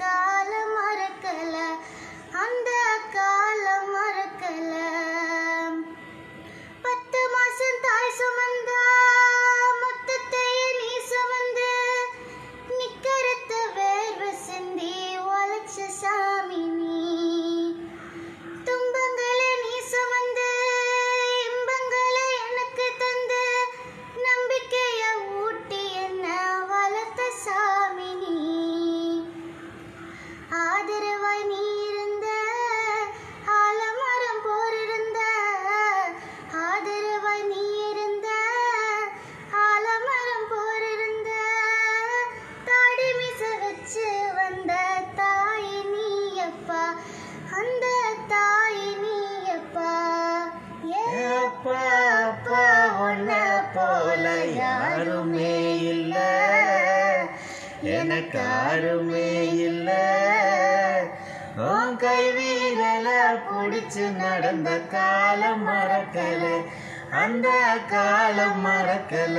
காலம் மறக்கல, அந்த காலம் மறக்கல. 10 மாசம் தாய் சுமந்தா மொத்தத்தையே நீ சுமந்து, நிக்கரத்த வேர்வை சிந்தி உழைச்ச சாமி நீ. துன்பங்களை நீ சுமந்து இன்பங்களை எனக்கு தந்து, நம்பிக்கைய ஊட்டி என்ன வளர்த்த சாமி நீ. ஆதரவாய் நீ இருந்த ஆலமரம் போரிருந்த, ஆதரவாய் நீ இருந்த ஆலமரம் போரிருந்த, தாடி மீச வச்சு வந்த தாய் நீயப்பா, அந்த தாய் நீயப்பா. அப்பா அப்பா உன்னை போல யாருமே இல்ல, எனக்கு யாருமே இல்ல. உன் கை வீரல புடிச்சு நடந்த காலம் மறக்கல, அந்த காலம் மறக்கல.